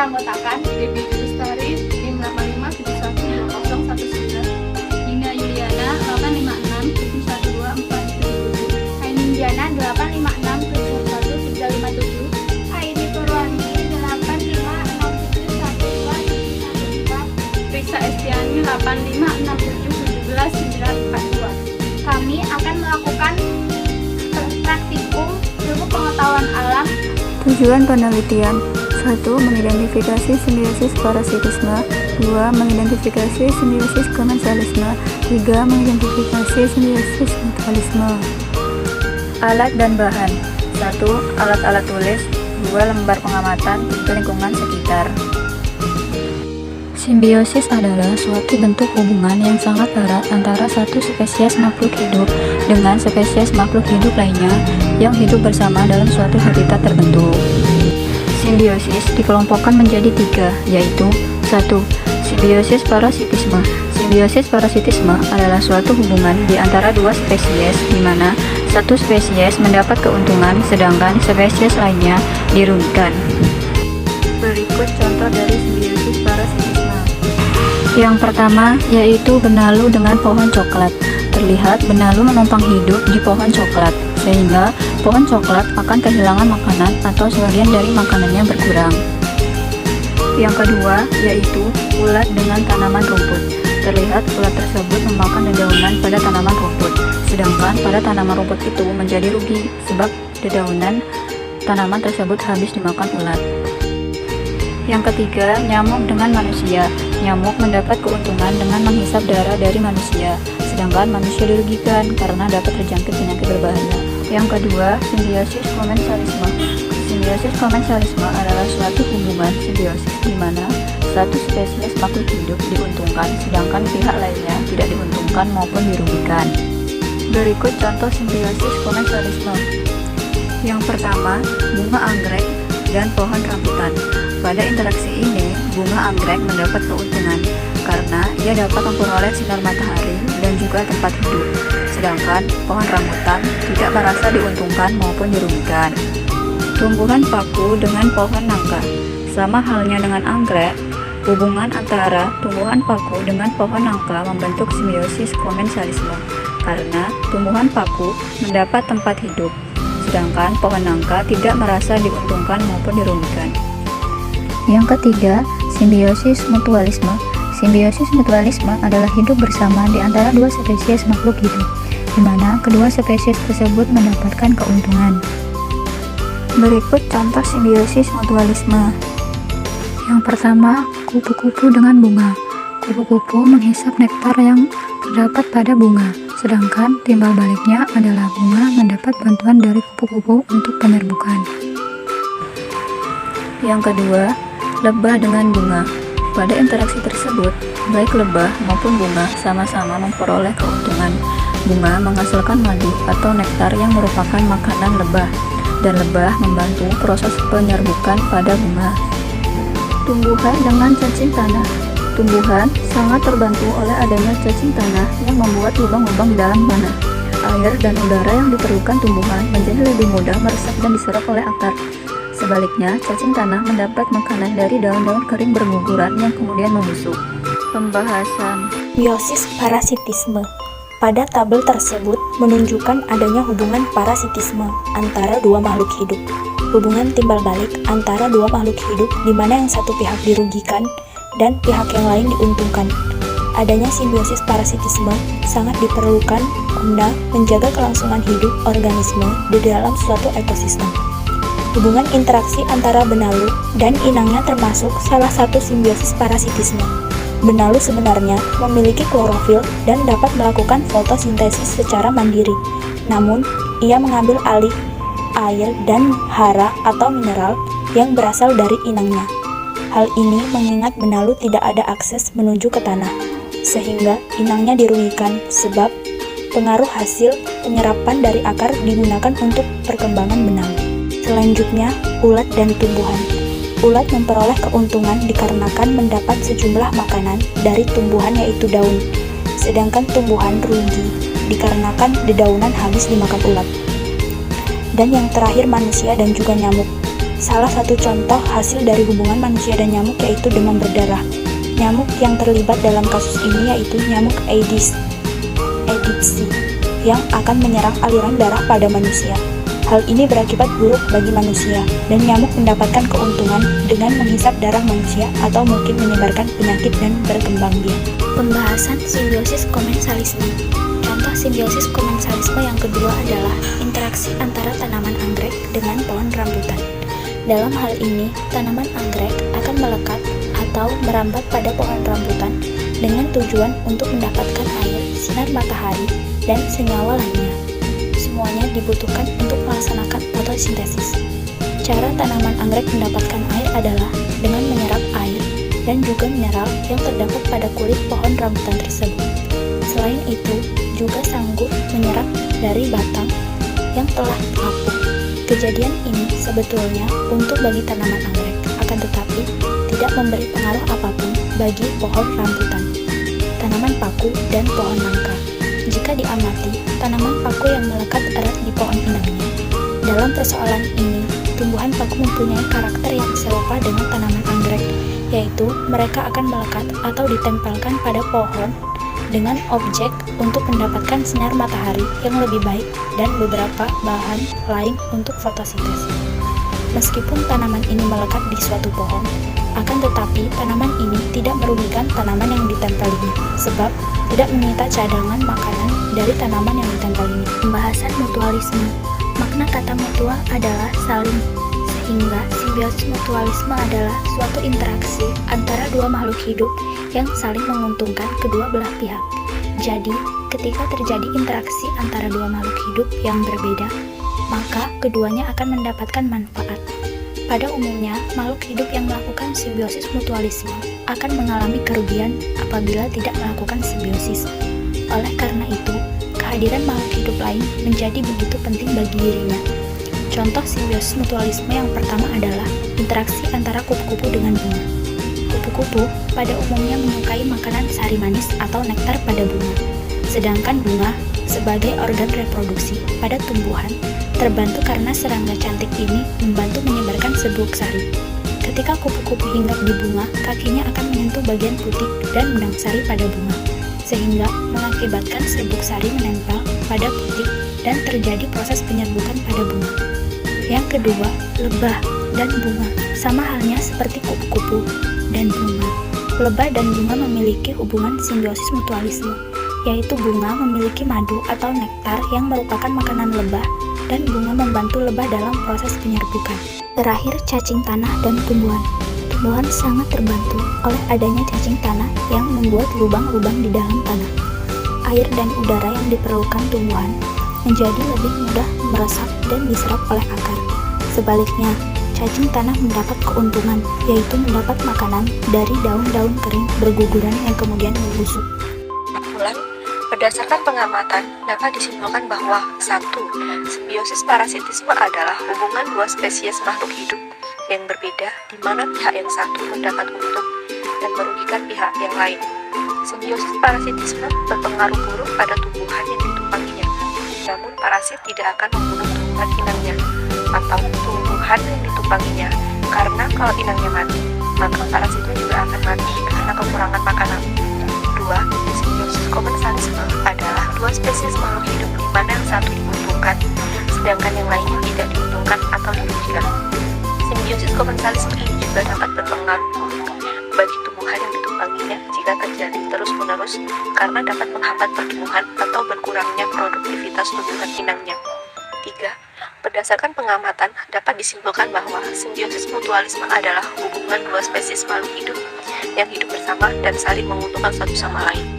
beranggotakan Debbie Lestari, NIM 85712019, Dina Yuliana 856712477, Ainun Diana 856711357, Aini Purwanti 8567124, Risa Estiani 856771142. kami akan melakukan praktikum ilmu pengetahuan alam. Tujuan penelitian: 1. Mengidentifikasi simbiosis parasitisme. 2. Mengidentifikasi simbiosis komensalisme. 3. Mengidentifikasi simbiosis mutualisme. Alat dan bahan: 1. Alat-alat tulis. 2. Lembar pengamatan. 3. Lingkungan sekitar. Simbiosis adalah suatu bentuk hubungan yang sangat erat antara satu spesies makhluk hidup dengan spesies makhluk hidup lainnya yang hidup bersama dalam suatu habitat tertentu. Simbiosis dikelompokkan menjadi 3, yaitu 1. Simbiosis parasitisme. Simbiosis parasitisme adalah suatu hubungan di antara dua spesies di mana satu spesies mendapat keuntungan sedangkan spesies lainnya dirugikan. Berikut contoh dari simbiosis parasitisme. Yang pertama yaitu benalu dengan pohon coklat. Terlihat benalu menumpang hidup di pohon coklat, sehingga pohon coklat akan kehilangan makanan atau sebagian dari makanannya berkurang. Yang kedua yaitu ulat dengan tanaman rumput. Terlihat ulat tersebut memakan dedaunan pada tanaman rumput, sedangkan pada tanaman rumput itu menjadi rugi sebab dedaunan tanaman tersebut habis dimakan ulat. Yang ketiga, nyamuk dengan manusia. Nyamuk mendapat keuntungan dengan menghisap darah dari manusia, sedangkan manusia dirugikan karena dapat terjangkit penyakit berbahaya. Yang kedua, simbiosis komensalisme. Simbiosis komensalisme adalah suatu hubungan simbiosis di mana satu spesies makhluk hidup diuntungkan, sedangkan pihak lainnya tidak diuntungkan maupun dirugikan. Berikut contoh simbiosis komensalisme. Yang pertama, bunga anggrek dan pohon rambutan. Pada interaksi ini, bunga anggrek mendapat keuntungan karena ia dapat memperoleh sinar matahari dan juga tempat hidup, sedangkan pohon rambutan tidak merasa diuntungkan maupun dirugikan. Tumbuhan paku dengan pohon nangka. Sama halnya dengan anggrek, hubungan antara tumbuhan paku dengan pohon nangka membentuk simbiosis komensalisme karena tumbuhan paku mendapat tempat hidup, sedangkan pohon nangka tidak merasa diuntungkan maupun dirugikan. Yang ketiga, simbiosis mutualisme. Simbiosis mutualisme adalah hidup bersama di antara dua spesies makhluk hidup, di mana kedua spesies tersebut mendapatkan keuntungan. Berikut contoh simbiosis mutualisme. Yang pertama, kupu-kupu dengan bunga. Kupu-kupu menghisap nektar yang terdapat pada bunga, sedangkan timbal baliknya adalah bunga mendapat bantuan dari kupu-kupu untuk penyerbukan. Yang kedua, lebah dengan bunga. Pada interaksi tersebut, baik lebah maupun bunga sama-sama memperoleh keuntungan. Bunga menghasilkan madu atau nektar yang merupakan makanan lebah, dan lebah membantu proses penyerbukan pada bunga. Tumbuhan dengan cacing tanah. Tumbuhan sangat terbantu oleh adanya cacing tanah yang membuat lubang-lubang di dalam tanah. Air dan udara yang diperlukan tumbuhan menjadi lebih mudah meresap dan diserap oleh akar. Sebaliknya, cacing tanah mendapat makanan dari daun-daun kering berguguran yang kemudian membusuk. Pembahasan Simbiosis parasitisme. Pada tabel tersebut menunjukkan adanya hubungan parasitisme antara dua makhluk hidup. Hubungan timbal balik antara dua makhluk hidup di mana yang satu pihak dirugikan dan pihak yang lain diuntungkan. Adanya simbiosis parasitisme sangat diperlukan guna menjaga kelangsungan hidup organisme di dalam suatu ekosistem. Hubungan interaksi antara benalu dan inangnya termasuk salah satu simbiosis parasitisme. Benalu sebenarnya memiliki klorofil dan dapat melakukan fotosintesis secara mandiri. Namun, ia mengambil alih air dan hara atau mineral yang berasal dari inangnya. Hal ini mengingat benalu tidak ada akses menuju ke tanah, sehingga inangnya dirugikan sebab pengaruh hasil penyerapan dari akar digunakan untuk perkembangan benalu. Selanjutnya, ulat dan tumbuhan. Ulat memperoleh keuntungan dikarenakan mendapat sejumlah makanan dari tumbuhan yaitu daun, sedangkan tumbuhan rugi dikarenakan dedaunan habis dimakan ulat. Dan yang terakhir manusia dan juga nyamuk. Salah satu contoh hasil dari hubungan manusia dan nyamuk yaitu demam berdarah. Nyamuk yang terlibat dalam kasus ini yaitu nyamuk Aedes aegypti yang akan menyerang aliran darah pada manusia. Hal ini berakibat buruk bagi manusia, dan nyamuk mendapatkan keuntungan dengan menghisap darah manusia atau mungkin menyebarkan penyakit dan berkembang biak. Pembahasan simbiosis komensalisme. Contoh simbiosis komensalisme yang kedua adalah interaksi antara tanaman anggrek dengan pohon rambutan. Dalam hal ini, tanaman anggrek akan melekat atau merambat pada pohon rambutan dengan tujuan untuk mendapatkan air, sinar matahari, dan senyawa lainnya. Semuanya dibutuhkan untuk melaksanakan fotosintesis. Cara tanaman anggrek mendapatkan air adalah dengan menyerap air dan juga mineral yang terdapat pada kulit pohon rambutan tersebut. Selain itu, juga sanggup menyerap dari batang yang telah lapuk. Kejadian ini sebetulnya untuk bagi tanaman anggrek, akan tetapi tidak memberi pengaruh apapun bagi pohon rambutan, tanaman paku, dan pohon nangka. Jika diamati, tanaman paku yang melekat erat di pohon inangnya. Dalam persoalan ini, tumbuhan paku mempunyai karakter yang serupa dengan tanaman anggrek, yaitu mereka akan melekat atau ditempelkan pada pohon dengan objek untuk mendapatkan sinar matahari yang lebih baik dan beberapa bahan lain untuk fotosintesis. Meskipun tanaman ini melekat di suatu pohon, akan tetapi tanaman ini tidak merugikan tanaman yang ditempelinya, sebab tidak menyita cadangan makanan dari tanaman yang ditempelinya. Pembahasan mutualisme. Makna kata mutual adalah saling, sehingga simbiosis mutualisme adalah suatu interaksi antara dua makhluk hidup yang saling menguntungkan kedua belah pihak. Jadi, ketika terjadi interaksi antara dua makhluk hidup yang berbeda, maka keduanya akan mendapatkan manfaat. Pada umumnya, makhluk hidup yang melakukan simbiosis mutualisme akan mengalami kerugian apabila tidak melakukan simbiosis. Oleh karena itu, kehadiran makhluk hidup lain menjadi begitu penting bagi dirinya. Contoh simbiosis mutualisme yang pertama adalah interaksi antara kupu-kupu dengan bunga. Kupu-kupu pada umumnya menyukai makanan sari manis atau nektar pada bunga, sedangkan bunga sebagai organ reproduksi pada tumbuhan terbantu karena serangga cantik ini membantu menyebarkan serbuk sari. Ketika kupu-kupu hinggap di bunga, kakinya akan menyentuh bagian putih dan benang sari pada bunga, sehingga mengakibatkan serbuk sari menempel pada putih dan terjadi proses penyerbukan pada bunga. Yang kedua, lebah dan bunga. Sama halnya seperti kupu-kupu dan bunga. Lebah dan bunga memiliki hubungan simbiosis mutualisme, yaitu bunga memiliki madu atau nektar yang merupakan makanan lebah, dan bunga membantu lebah dalam proses penyerbukan. Terakhir, cacing tanah dan tumbuhan. Tumbuhan sangat terbantu oleh adanya cacing tanah yang membuat lubang-lubang di dalam tanah. Air dan udara yang diperlukan tumbuhan menjadi lebih mudah meresap dan diserap oleh akar. Sebaliknya, cacing tanah mendapat keuntungan, yaitu mendapat makanan dari daun-daun kering berguguran yang kemudian membusuk. Berdasarkan pengamatan, dapat disimpulkan bahwa 1. Simbiosis parasitisme adalah hubungan dua spesies makhluk hidup yang berbeda di mana pihak yang satu mendapat untung dan merugikan pihak yang lain. Simbiosis parasitisme berpengaruh buruk pada tumbuhan yang ditumpanginya, namun parasit tidak akan membunuh tumbuhan inangnya atau tumbuhan yang ditumpanginya, karena kalau inangnya mati, maka parasitnya juga akan mati karena kekurangan makanan. 2. Simbiosis komensalisme adalah dua spesies makhluk hidup di mana yang satu diuntungkan, sedangkan yang lainnya tidak diuntungkan atau dirugikan. Simbiosis komensalisme ini juga dapat berpengaruh buruk bagi tumbuhan yang ditumpanginya jika terjadi terus-menerus karena dapat menghambat pertumbuhan atau berkurangnya produktivitas tumbuhan inangnya. 3. Berdasarkan pengamatan, dapat disimpulkan bahwa simbiosis mutualisme adalah hubungan dua spesies makhluk hidup yang hidup bersama dan saling menguntungkan satu sama lain.